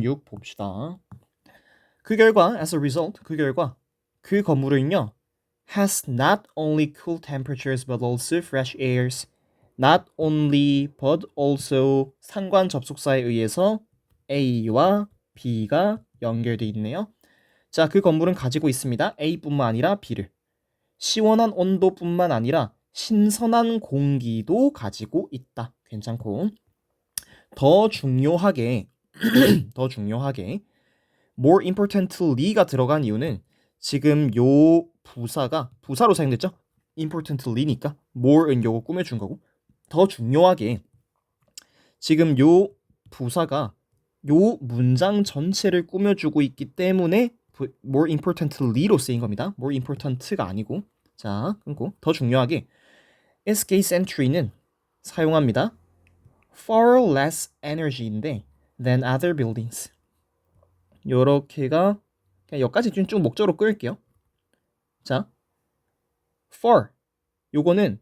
6 봅시다. 그 결과, as a result, 그 건물은요, has not only cool temperatures but also fresh airs. Not only but also 상관 접속사에 의해서 A와 B가 연결되어 있네요. 자, 그 건물은 가지고 있습니다. A뿐만 아니라 B를. 시원한 온도뿐만 아니라 신선한 공기도 가지고 있다. 괜찮고. 더 중요하게 more importantly가 들어간 이유는 지금 요 부사로 사용됐죠? importantly니까 more은 요거 꾸며준 거고, 더 중요하게 지금 요 부사가 요 문장 전체를 꾸며주고 있기 때문에 more importantly로 쓰인 겁니다. more important가 아니고. 자, 끊고 더 중요하게 escape entry는 사용합니다. far less energy인데 than other buildings. 요렇게가 그냥 여기까지 쭉 목적으로 끌게요. 자, far 요거는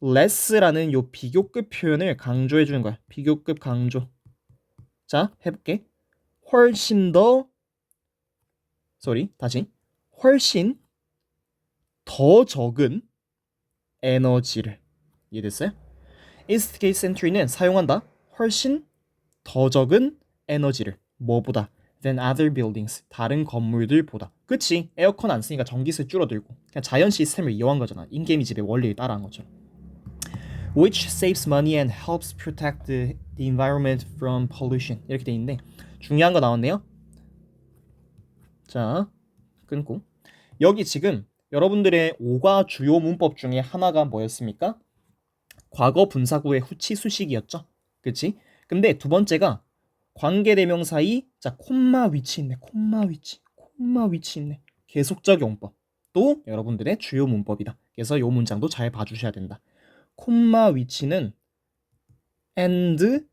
less라는 요 비교급 표현을 강조해 주는 거야. 비교급 강조. 자, 해볼게. 훨씬 더 적은 에너지를. 이해됐어요? instigate entry는 사용한다. 훨씬 더 적은 에너지를. 뭐보다? than other buildings. 다른 건물들보다. 그치? 에어컨 안 쓰니까 전기세 줄어들고. 그냥 자연 시스템을 이용한 거잖아. 인게임 집의 원리를 따라한 것처럼. Which saves money and helps protect the environment from pollution. 이렇게 돼 있는데 중요한 거 나왔네요. 자, 끊고. 여기 지금 여러분들의 5과 주요 문법 중에 하나가 뭐였습니까? 과거 분사구의 후치 수식이었죠. 그치? 근데 두 번째가 관계대명사이 자 콤마 위치 있네. 콤마 위치 있네. 계속적 용법. 또 여러분들의 주요 문법이다. 그래서 이 문장도 잘 봐주셔야 된다. 콤마 위치는 and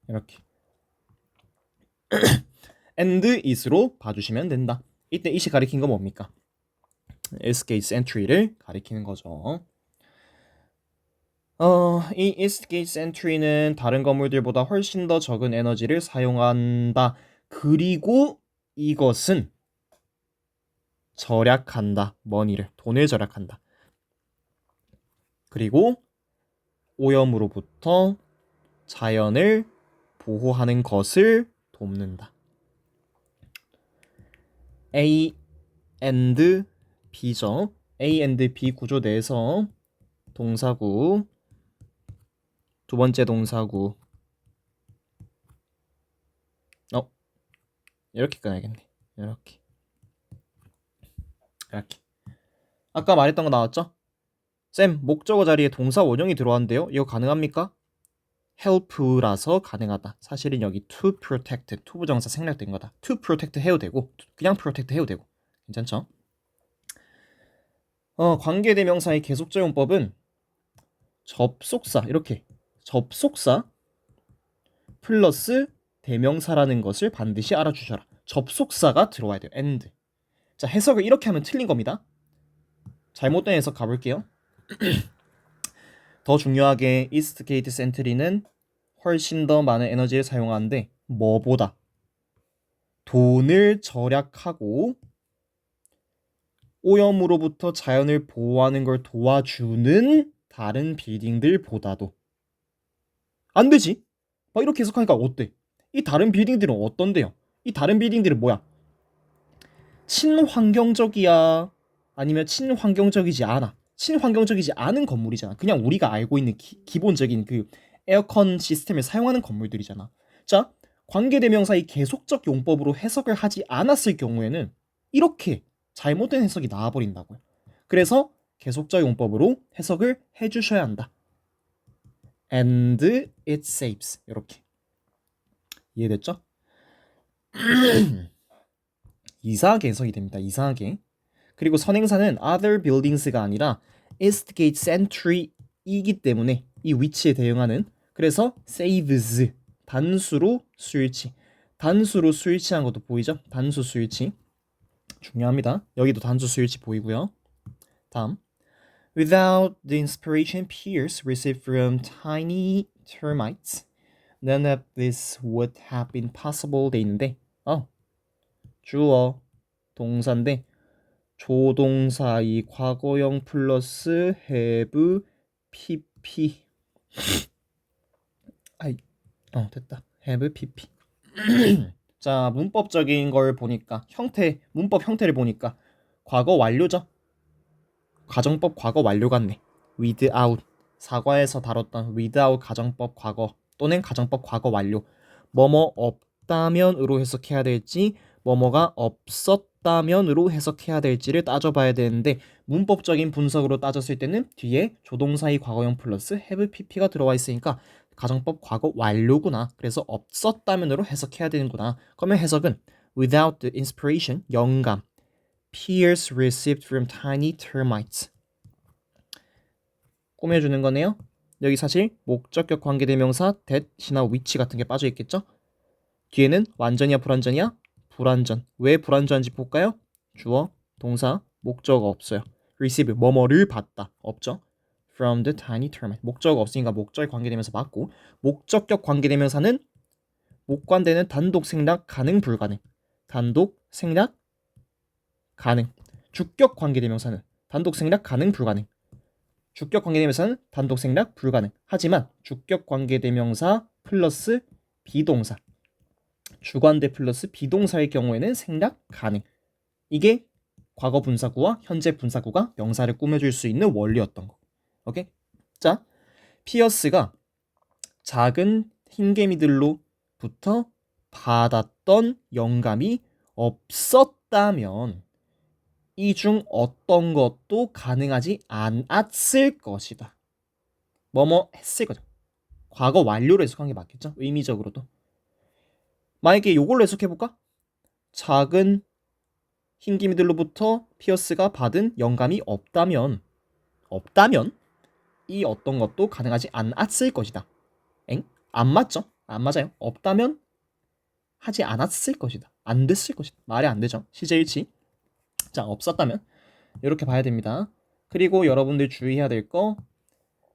이렇게 and is로 봐주시면 된다. 이때 is이 가리킨 건 뭡니까? escape entry를 가리키는 거죠. 이 escape entry는 다른 건물들보다 훨씬 더 적은 에너지를 사용한다. 그리고 이것은 절약한다. 돈을 절약한다. 그리고 오염으로부터 자연을 보호하는 것을 돕는다. A and B죠. A and B 구조 내에서 동사구, 두 번째 동사구 이렇게 끊어야겠네. 이렇게 아까 말했던 거 나왔죠? 쌤, 목적어 자리에 동사 원형이 들어왔는데요. 이거 가능합니까? help라서 가능하다. 사실은 여기 to protect, to 부정사 생략된 거다. to protect 해도 되고 그냥 protect 해도 되고 괜찮죠? 관계대명사의 계속적 용법은 접속사 이렇게 접속사 플러스 대명사라는 것을 반드시 알아주셔라. 접속사가 들어와야 돼요. and. 자, 해석을 이렇게 하면 틀린 겁니다. 잘못된 해석 가볼게요. 더 중요하게 instigate entry는 훨씬 더 많은 에너지를 사용하는데 뭐보다? 돈을 절약하고 오염으로부터 자연을 보호하는 걸 도와주는 다른 빌딩들보다도. 안 되지? 막 이렇게 해석하니까 어때? 이 다른 빌딩들은 어떤데요? 이 다른 빌딩들은 뭐야? 친환경적이야? 아니면 친환경적이지 않아? 친환경적이지 않은 건물이잖아. 그냥 우리가 알고 있는 기본적인 그 에어컨 시스템을 사용하는 건물들이잖아. 자, 관계대명사의 계속적 용법으로 해석을 하지 않았을 경우에는 이렇게 잘못된 해석이 나와버린다고요. 그래서 계속적 용법으로 해석을 해주셔야 한다. And it saves. 이렇게 이해됐죠? 이상하게 해석이 됩니다. 이상하게. 그리고 선행사는 other buildings가 아니라 instigate entry이기 때문에 이 위치에 대응하는, 그래서 saves 단수로 수일치. 단수로 수일치한 것도 보이죠? 단수 수일치 중요합니다. 여기도 단수 수일치 보이고요. 다음, without the inspiration Pierce received from tiny termites, None of this would have been possible 돼 있는데 주어 동사인데 조동사 이 과거형 플러스 have pp 됐다. have pp 자, 문법적인 걸 보니까 문법 형태를 보니까 과거 완료죠. 가정법 과거 완료 같네. without 사과에서 다뤘던 without 가정법 과거 또는 가정법 과거 완료. 뭐뭐 없다면으로 해석해야 될지 뭐뭐가 없었다면으로 해석해야 될지를 따져봐야 되는데 문법적인 분석으로 따졌을 때는 뒤에 조동사의 과거형 플러스 have pp가 들어와 있으니까 가정법 과거 완료구나. 그래서 없었다면으로 해석해야 되는구나. 그러면 해석은 without the inspiration 영감 Pierce received from tiny termites 꾸며주는 거네요. 여기 사실 목적격 관계대명사 that이나 which 같은 게 빠져 있겠죠? 뒤에는 완전이야 불완전이야? 불완전. 왜 불완전한지 볼까요? 주어, 동사, 목적 없어요. receive 뭐뭐를 받다 없죠? From the tiny termite 목적 없으니까 목적 관계대명사 맞고 목적격 관계대명사는 목관되는 단독 생략 가능 불가능 단독 생략 가능 주격 관계대명사는 단독 생략 가능 불가능 주격 관계대명사는 단독 생략 불가능 하지만 주격 관계대명사 플러스 비동사 주관대 플러스 비동사의 경우에는 생략 가능 이게 과거 분사구와 현재 분사구가 명사를 꾸며줄 수 있는 원리였던 거. 오케이? 자, 피어스가 작은 흰개미들로부터 받았던 영감이 없었다면 이 중 어떤 것도 가능하지 않았을 것이다. 뭐뭐 했을 거죠. 과거 완료로 해석한 게 맞겠죠? 의미적으로도. 만약에 이걸로 해석해볼까? 작은 흰개미들로부터 피어스가 받은 영감이 없다면 이 어떤 것도 가능하지 않았을 것이다. 엥? 안 맞죠? 안 맞아요. 없다면 하지 않았을 것이다. 안 됐을 것이다. 말이 안 되죠. 시제일치. 자, 없었다면 이렇게 봐야 됩니다. 그리고 여러분들 주의해야 될 거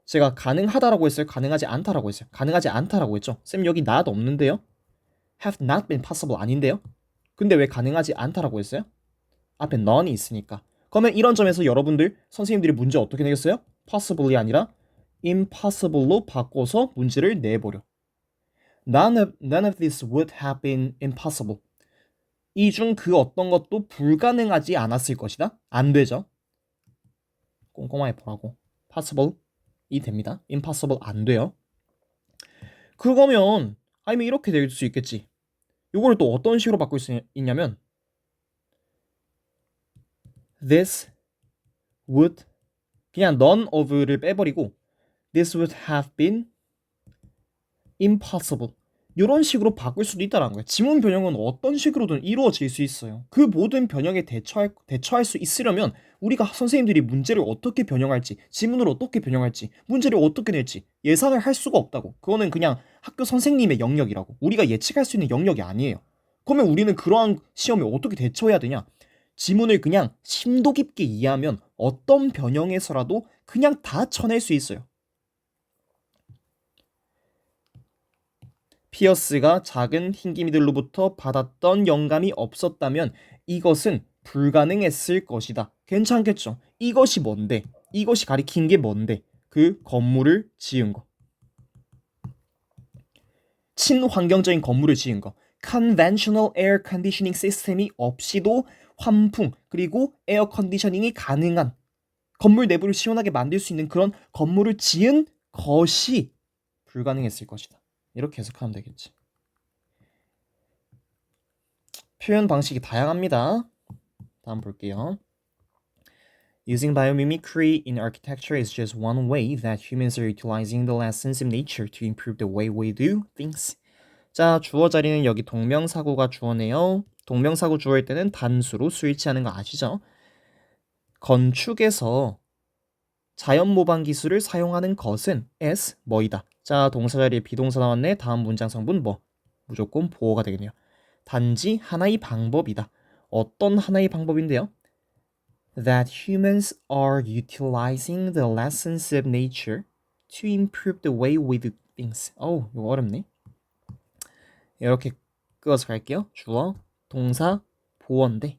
제가 가능하다라고 했어요? 가능하지 않다라고 했어요? 가능하지 않다라고 했죠? 쌤 여기 not 없는데요? have not been possible 아닌데요? 근데 왜 가능하지 않다라고 했어요? 앞에 none이 있으니까. 그러면 이런 점에서 여러분들 선생님들이 문제 어떻게 내겠어요? possible이 아니라 impossible로 바꿔서 문제를 내버려. None of this would have been impossible. 이 중 그 어떤 것도 불가능하지 않았을 것이다. 안 되죠. 꼼꼼하게 보라고. possible 이 됩니다. impossible 안 돼요. 그거면 아니면 이렇게 될 수 있겠지. 이거를 또 어떤 식으로 바꿀 수 있냐면 this would 그냥 none of를 빼버리고 this would have been impossible 이런 식으로 바꿀 수도 있다는 거예요. 지문 변형은 어떤 식으로든 이루어질 수 있어요. 그 모든 변형에 대처할 수 있으려면 우리가 선생님들이 문제를 어떻게 변형할지, 지문을 어떻게 변형할지, 문제를 어떻게 낼지 예상을 할 수가 없다고. 그거는 그냥 학교 선생님의 영역이라고. 우리가 예측할 수 있는 영역이 아니에요. 그러면 우리는 그러한 시험에 어떻게 대처해야 되냐? 지문을 그냥 심도 깊게 이해하면 어떤 변형에서라도 그냥 다 쳐낼 수 있어요. 피어스가 작은 흰기미들로부터 받았던 영감이 없었다면 이것은 불가능했을 것이다. 괜찮겠죠? 이것이 뭔데? 이것이 가리킨 게 뭔데? 그 건물을 지은 거. 친환경적인 건물을 지은 거. Conventional air conditioning 시스템이 없이도 환풍 그리고 에어 컨디셔닝이 가능한 건물 내부를 시원하게 만들 수 있는 그런 건물을 지은 것이 불가능했을 것이다. 이렇게 해석하면 되겠지. 표현 방식이 다양합니다. 다음 볼게요. Using biomimicry in architecture is just one way that humans are utilizing the lessons of nature to improve the way we do things. 자, 주어 자리는 여기 동명사구가 주어네요. 동명사구 주어일 때는 단수로 수일치하는 거 아시죠? 건축에서 자연 모방 기술을 사용하는 것은 as 뭐이다. 자, 동사 자리에 비동사 나왔네. 다음 문장 성분 뭐? 무조건 보어가 되겠네요. 단지 하나의 방법이다. 어떤 하나의 방법인데요? That humans are utilizing the lessons of nature to improve the way we do things. 이거 어렵네. 이렇게 끄어서 갈게요. 주어, 동사, 보어인데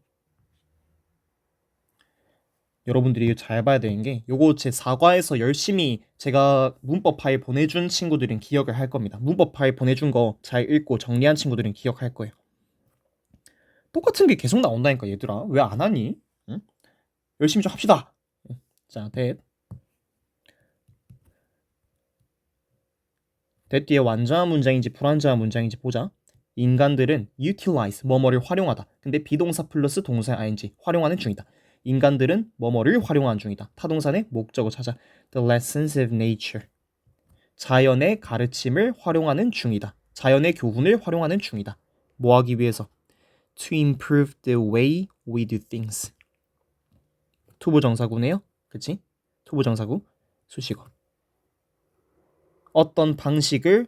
여러분들이 잘 봐야 되는 게 요거 제 사과에서 열심히 제가 문법 파일 보내준 친구들은 기억을 할 겁니다. 문법 파일 보내준 거 잘 읽고 정리한 친구들은 기억할 거예요. 똑같은 게 계속 나온다니까 얘들아. 왜 안 하니? 응? 열심히 좀 합시다. 자, that 뒤에 완전한 문장인지 불완전한 문장인지 보자. 인간들은 utilize 뭐뭐를 활용하다. 근데 비동사 플러스 동사의 ing 활용하는 중이다. 인간들은 뭐뭐를 활용하는 중이다. 타동사의 목적어 찾아. The lessons of nature. 자연의 가르침을 활용하는 중이다. 자연의 교훈을 활용하는 중이다. 뭐 하기 위해서? To improve the way we do things. 투부정사구네요. 그치? 투부정사구 수식어. 어떤 방식을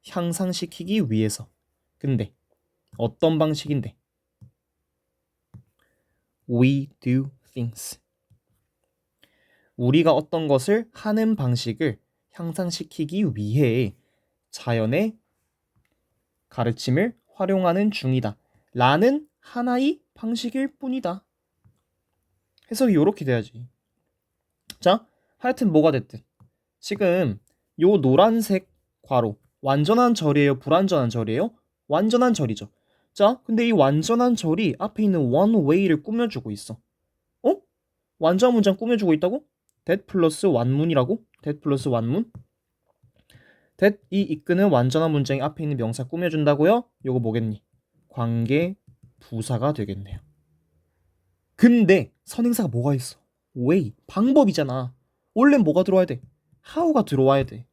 향상시키기 위해서. 근데 어떤 방식인데? We do things. 우리가 어떤 것을 하는 방식을 향상시키기 위해 자연의 가르침을 활용하는 중이다. 라는 하나의 방식일 뿐이다. 해석이 이렇게 돼야지. 자, 하여튼 뭐가 됐든 지금 요 노란색 괄호 완전한 절이에요? 불완전한 절이에요? 완전한 절이죠. 자, 근데 이 완전한 절이 앞에 있는 one way를 꾸며주고 있어. 어? 완전 문장 꾸며주고 있다고? that 플러스 완문이라고? that 플러스 완문? that 이 이끄는 완전한 문장이 앞에 있는 명사 꾸며준다고요? 요거 뭐겠니? 관계 부사가 되겠네요. 근데 선행사가 뭐가 있어? way 방법이잖아. 원래 뭐가 들어와야 돼? how가 들어와야 돼.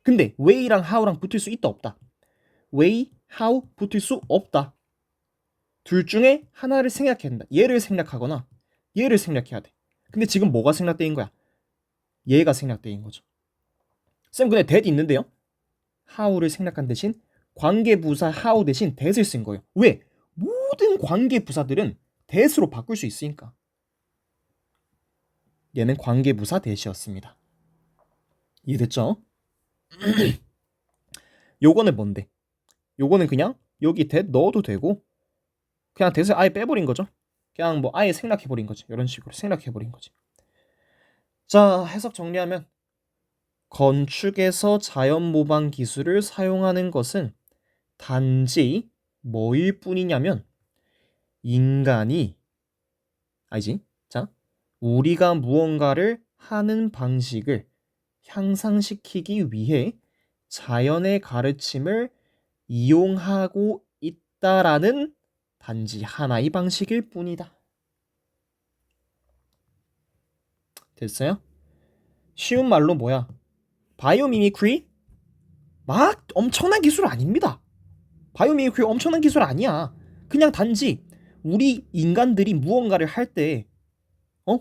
근데 way랑 how랑 붙을 수 있다 없다? way, how 붙을 수 없다. 둘 중에 하나를 생략해야 된다. 얘를 생략하거나 얘를 생략해야 돼. 근데 지금 뭐가 생략되인 거야? 얘가 생략되인 거죠. 쌤 근데 that 있는데요? how를 생략한 대신 관계부사 how 대신 that을 쓴 거예요. 왜? 모든 관계부사들은 that으로 바꿀 수 있으니까. 얘는 관계부사 that이었습니다. 이해됐죠? 요거는 뭔데? 요거는 그냥 여기 that 넣어도 되고 그냥 that을 아예 빼버린 거죠. 그냥 뭐 아예 생략해버린 거지. 이런 식으로 생략해버린 거지. 자, 해석 정리하면 건축에서 자연 모방 기술을 사용하는 것은 단지 뭐일 뿐이냐면 인간이 알지? 자, 우리가 무언가를 하는 방식을 향상시키기 위해 자연의 가르침을 이용하고 있다라는 단지 하나의 방식일 뿐이다. 됐어요? 쉬운 말로 뭐야? 바이오미미크리? 막 엄청난 기술 아닙니다. 바이오미미크리 엄청난 기술 아니야. 그냥 단지 우리 인간들이 무언가를 할 때,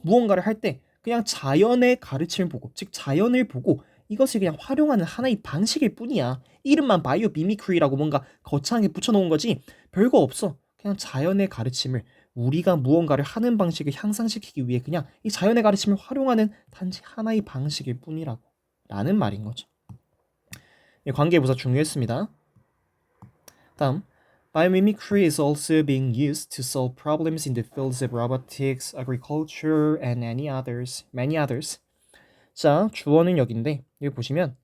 무언가를 할 때 그냥 자연의 가르침을 보고, 즉 자연을 보고 이것을 그냥 활용하는 하나의 방식일 뿐이야. 이름만 바이오미미크리라고 뭔가 거창하게 붙여놓은 거지 별거 없어. 그냥 자연의 가르침을 우리가 무언가를 하는 방식을 향상시키기 위해 그냥 이 자연의 가르침을 활용하는 단지 하나의 방식일 뿐이라고 라는 말인 거죠. 관계부사 중요했습니다. 다음 Biomimicry is also being used to solve problems in the fields of robotics, agriculture, and many others. 자, 주어는 여기인데 여기 보시면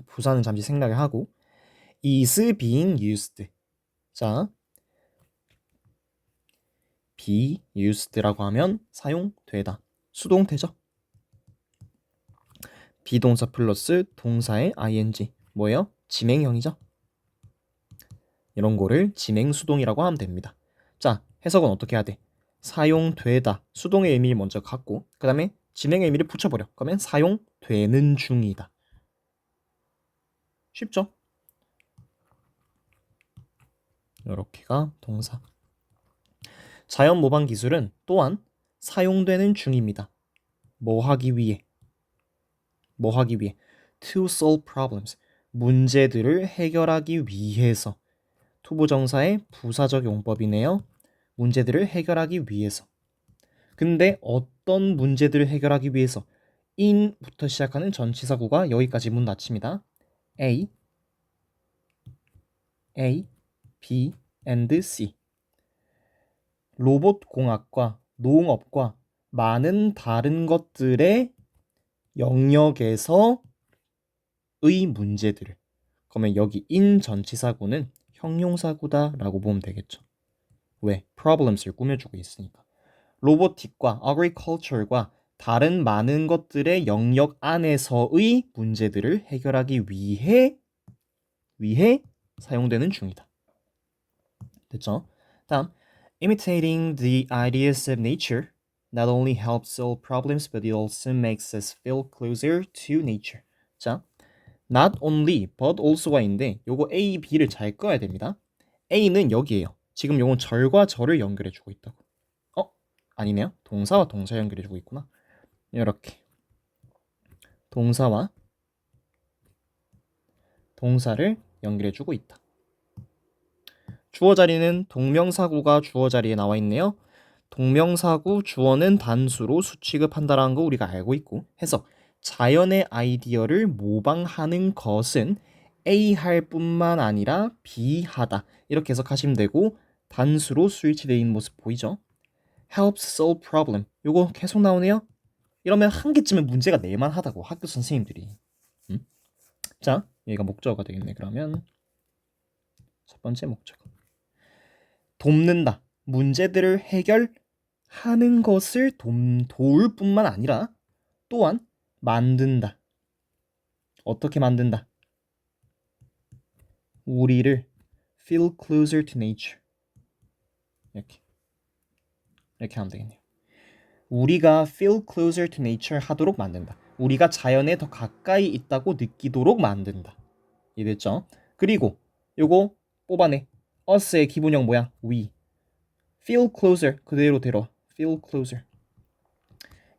부사는 잠시 생략을 하고 is being used. 자, be used라고 하면 사용되다. 수동태죠. 비동사 플러스 동사의 ing 뭐예요? 진행형이죠. 이런 거를 진행수동이라고 하면 됩니다. 자, 해석은 어떻게 해야 돼? 사용되다. 수동의 의미를 먼저 갖고 그 다음에 진행의 의미를 붙여버려. 그러면 사용되는 중이다. 쉽죠? 이렇게가 동사. 자연 모방 기술은 또한 사용되는 중입니다. 뭐 하기 위해? 뭐 하기 위해? To solve problems. 문제들을 해결하기 위해서. 투부정사의 부사적 용법이네요. 문제들을 해결하기 위해서. 근데 어떤 문제들을 해결하기 위해서? in부터 시작하는 전치사구가 여기까지 문 닫힙니다. A, A, B, and C. 로봇 공학과 농업과 많은 다른 것들의 영역에서의 문제들을. 그러면 여기 in 전치사구는 형용사구다라고 보면 되겠죠. 왜? problems를 꾸며주고 있으니까. 로보틱과 agriculture과 다른 많은 것들의 영역 안에서의 문제들을 해결하기 위해 사용되는 중이다. 됐죠? 다음, imitating the ideas of nature not only helps solve problems but it also makes us feel closer to nature. 자, not only but also가 있는데 요거 A, B를 잘 꺼야 됩니다. A는 여기에요. 지금 요건 절과 절을 연결해주고 있다고. 아니네요. 동사와 동사 연결해주고 있구나. 이렇게 동사와 동사를 연결해주고 있다. 주어 자리는 동명사구가 주어 자리에 나와 있네요. 동명사구 주어는 단수로 수취급한다라는 거 우리가 알고 있고 해서 자연의 아이디어를 모방하는 것은 A 할 뿐만 아니라 B 하다 이렇게 해석하시면 되고 단수로 스위치되어 있는 모습 보이죠? helps solve problem. 요거 계속 나오네요. 이러면 한 개쯤은 문제가 낼만하다고 학교 선생님들이. 자, 여기가 목적어가 되겠네. 그러면 첫 번째 목적어. 돕는다. 문제들을 해결하는 것을 도울 뿐만 아니라 또한 만든다. 어떻게 만든다? 우리를 feel closer to nature. 이렇게 하면 되겠네요. 우리가 feel closer to nature 하도록 만든다. 우리가 자연에 더 가까이 있다고 느끼도록 만든다. 이해됐죠? 그리고 요거 뽑아내. us의 기본형 뭐야? we. feel closer 그대로 데려와. feel closer.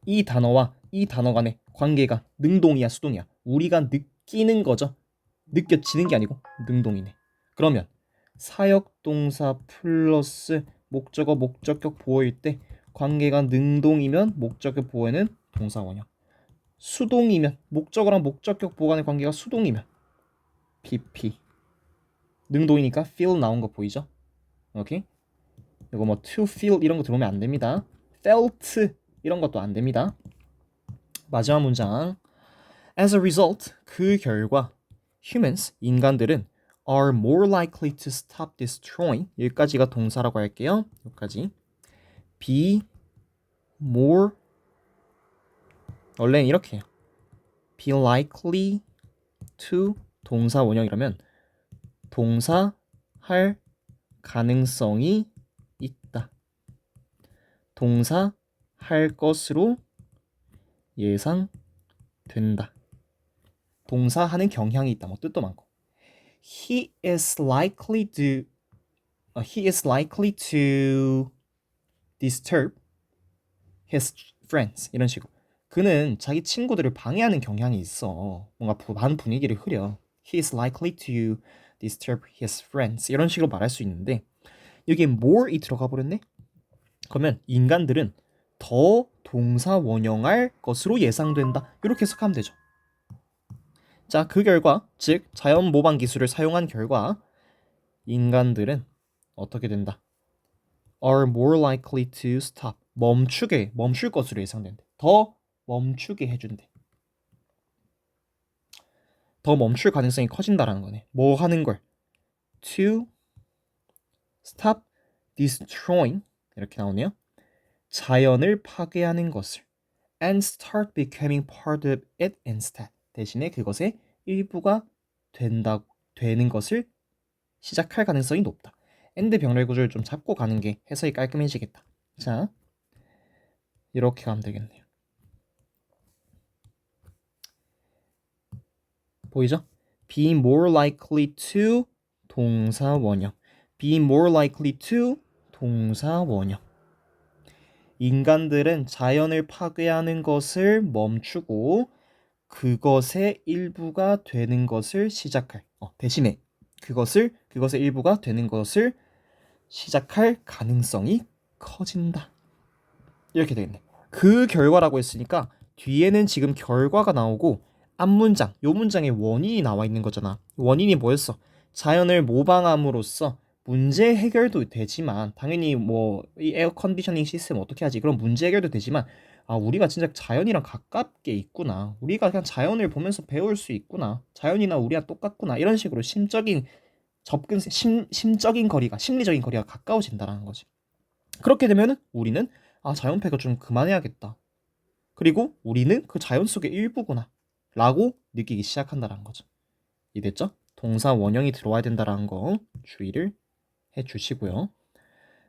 이 단어와 이 단어 간의 관계가 능동이야 수동이야? 우리가 느끼는 거죠. 느껴지는 게 아니고 능동이네. 그러면 사역동사 플러스 목적어 목적격 보어일 때 관계가 능동이면 목적격 보어에는 동사 원형. 수동이면 목적어랑 목적격 보어 간의 관계가 수동이면 PP. 능동이니까 feel 나온 거 보이죠? 오케이? 이거 뭐 to feel 이런 거 들어오면 안 됩니다. felt 이런 것도 안 됩니다. 마지막 문장. As a result, 그 결과 humans, 인간들은 are more likely to stop destroying. 여기까지가 동사라고 할게요. 여기까지. be more 원래는 이렇게 해요. be likely to 동사 원형이라면 동사 할 가능성이 있다. 동사 할 것으로 예상된다. 동사 하는 경향이 있다. 뭐 뜻도 많고. He is likely to disturb his friends. 이런 식으로. 그는 자기 친구들을 방해하는 경향이 있어. 뭔가 반 분위기를 흐려. He is likely to disturb his friends. 이런 식으로 말할 수 있는데 여기에 more이 들어가 버렸네. 그러면 인간들은 더 동사 원형할 것으로 예상된다. 이렇게 해석하면 되죠. 자, 그 결과, 즉 자연 모방 기술을 사용한 결과 인간들은 어떻게 된다? are more likely to stop. 멈출 것으로 예상된대. 더 멈추게 해준대. 더 멈출 가능성이 커진다라는 거네. 뭐 하는 걸? to stop destroying 이렇게 나오네요. 자연을 파괴하는 것을 and start becoming part of it instead. 대신에 그것의 일부가 되는 것을 시작할 가능성이 높다. and 병렬 구조를 좀 잡고 가는 게 해석이 깔끔해지겠다. 자, 이렇게 가면 되겠네요. 보이죠? be more likely to 동사 원형. be more likely to 동사 원형. 인간들은 자연을 파괴하는 것을 멈추고 그것의 일부가 되는 것을 시작할. 대신에 그것의 일부가 되는 것을 시작할 가능성이 커진다. 이렇게 되겠네. 그 결과라고 했으니까 뒤에는 지금 결과가 나오고 앞문장, 요 문장에 원인이 나와 있는 거잖아. 원인이 뭐였어? 자연을 모방함으로써 문제 해결도 되지만 당연히 뭐 이 에어 컨디셔닝 시스템 어떻게 하지? 그런 문제 해결도 되지만 아 우리가 진짜 자연이랑 가깝게 있구나. 우리가 그냥 자연을 보면서 배울 수 있구나. 자연이나 우리랑 똑같구나. 이런 식으로 심적인 거리가 심리적인 거리가 가까워진다라는 거지. 그렇게 되면은 우리는 아 자연패가 좀 그만해야겠다. 그리고 우리는 그 자연 속의 일부구나. 라고 느끼기 시작한다라는 거죠. 이해됐죠? 동사 원형이 들어와야 된다라는 거 주의를 해주시고요.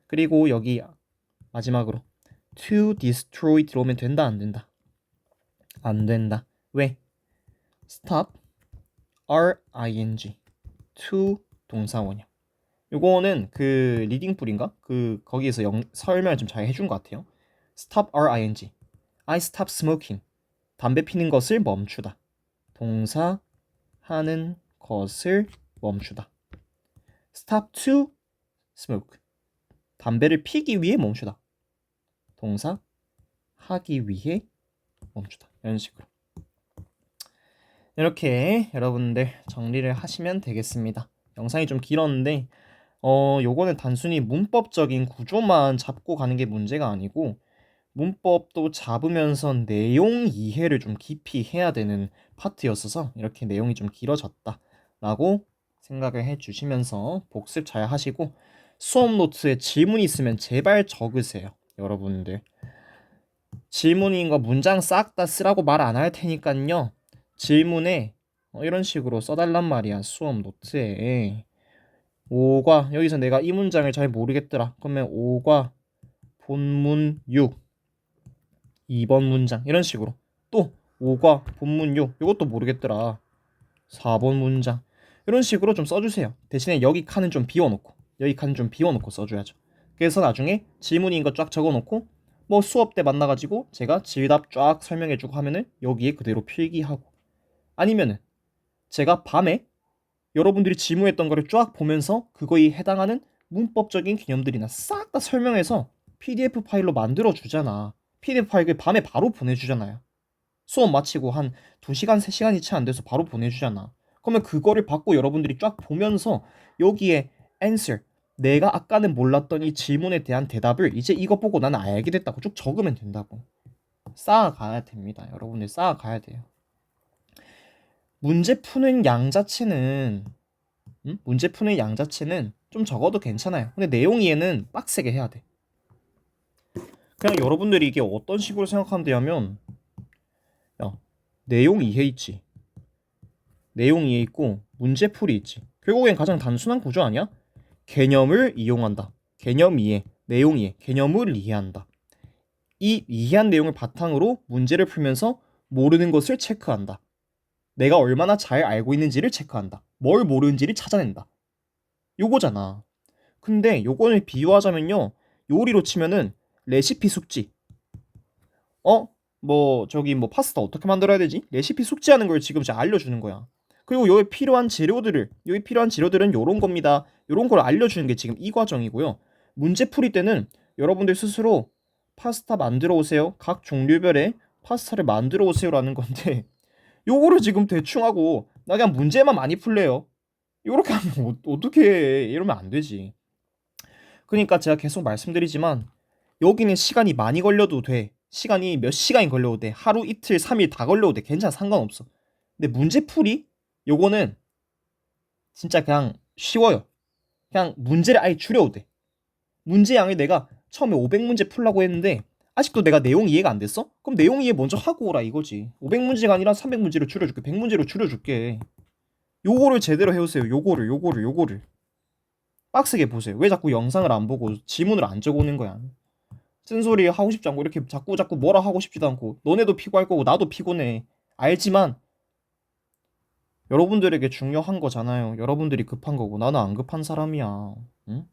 그리고 여기 마지막으로 to destroy 들어오면 된다 안 된다? 안 된다. 왜? stop ing to 동사 원형. 요거는 그 리딩풀인가? 그 거기에서 설명을 좀 잘 해준 것 같아요. stop ing I stop smoking 담배 피는 것을 멈추다. 동사 하는 것을 멈추다. stop to smoke 담배를 피기 위해 멈추다. 동사 하기 위해 멈추다. 이런 식으로 이렇게 여러분들 정리를 하시면 되겠습니다. 영상이 좀 길었는데 요거는 단순히 문법적인 구조만 잡고 가는 게 문제가 아니고 문법도 잡으면서 내용 이해를 좀 깊이 해야 되는 파트였어서 이렇게 내용이 좀 길어졌다라고 생각을 해주시면서 복습 잘 하시고 수업 노트에 질문 있으면 제발 적으세요. 여러분들 질문인 거 문장 싹 다 쓰라고 말 안 할 테니까요. 질문에 이런 식으로 써달란 말이야. 수업 노트에 5과 여기서 내가 이 문장을 잘 모르겠더라. 그러면 5과 본문 6 2번 문장 이런 식으로 또 5과 본문 6 이것도 모르겠더라 4번 문장 이런 식으로 좀 써주세요. 대신에 여기 칸은 좀 비워놓고 여기 칸은 좀 비워놓고 써줘야죠. 그래서 나중에 질문인 거 쫙 적어놓고 뭐 수업 때 만나가지고 제가 질답 쫙 설명해주고 하면은 여기에 그대로 필기하고 아니면은 제가 밤에 여러분들이 질문했던 거를 쫙 보면서 그거에 해당하는 문법적인 개념들이나 싹 다 설명해서 PDF 파일로 만들어 주잖아. PDF 파일 밤에 바로 보내주잖아요. 수업 마치고 한 2시간, 3시간이 채 안 돼서 바로 보내주잖아. 그러면 그거를 받고 여러분들이 쫙 보면서 여기에 answer, 내가 아까는 몰랐던 이 질문에 대한 대답을 이제 이거 보고 나는 알게 됐다고 쭉 적으면 된다고. 쌓아가야 됩니다. 여러분들 쌓아가야 돼요. 문제 푸는 양 자체는 문제 푸는 양 자체는 좀 적어도 괜찮아요. 근데 내용 이해는 빡세게 해야 돼. 그냥 여러분들이 이게 어떤 식으로 생각하면 되냐면 야, 내용 이해 있지. 내용 이해 있고 문제풀이 있지. 결국엔 가장 단순한 구조 아니야? 개념을 이용한다. 개념 이해, 내용 이해, 개념을 이해한다. 이 이해한 내용을 바탕으로 문제를 풀면서 모르는 것을 체크한다. 내가 얼마나 잘 알고 있는지를 체크한다. 뭘 모르는지를 찾아낸다. 요거잖아. 근데 요거를 비유하자면요. 요리로 치면은 레시피 숙지. 뭐 저기 뭐 파스타 어떻게 만들어야 되지? 레시피 숙지하는 걸 지금 제가 알려주는 거야. 그리고 여기 필요한 재료들은 요런 겁니다. 요런 걸 알려주는 게 지금 이 과정이고요. 문제 풀이 때는 여러분들 스스로 파스타 만들어 오세요. 각 종류별의 파스타를 만들어 오세요라는 건데 요거를 지금 대충 하고 나 그냥 문제만 많이 풀래요. 요렇게 하면 어떻게 해? 이러면 안 되지. 그러니까 제가 계속 말씀드리지만 여기는 시간이 많이 걸려도 돼. 시간이 몇 시간이 걸려도 돼. 하루 이틀 3일 다 걸려도 돼. 괜찮아 상관없어. 근데 문제풀이 요거는 진짜 그냥 쉬워요. 그냥 문제를 아예 줄여도 돼. 문제 양을 내가 처음에 500문제 풀라고 했는데 아직도 내가 내용 이해가 안 됐어? 그럼 내용 이해 먼저 하고 오라 이거지. 500문제가 아니라 300문제로 줄여줄게. 100문제로 줄여줄게. 요거를 제대로 해오세요. 요거를 빡세게 보세요. 왜 자꾸 영상을 안 보고 지문을 안 적어오는 거야? 쓴소리 하고 싶지 않고 이렇게 자꾸 뭐라 하고 싶지도 않고 너네도 피곤할 거고 나도 피곤해. 알지만 여러분들에게 중요한 거잖아요. 여러분들이 급한 거고 나는 안 급한 사람이야. 응?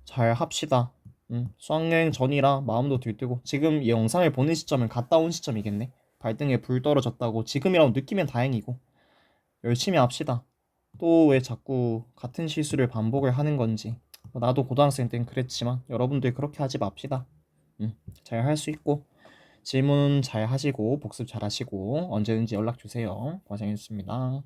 잘 합시다. 응? 수학여행 전이라 마음도 들뜨고 지금 이 영상을 보는 시점은 갔다 온 시점이겠네. 발등에 불 떨어졌다고 지금이라도 느끼면 다행이고 열심히 합시다. 또 왜 자꾸 같은 실수를 반복을 하는 건지 나도 고등학생 땐 그랬지만 여러분들 그렇게 하지 맙시다. 잘 할 수 있고 질문 잘 하시고 복습 잘 하시고 언제든지 연락 주세요. 고생했습니다.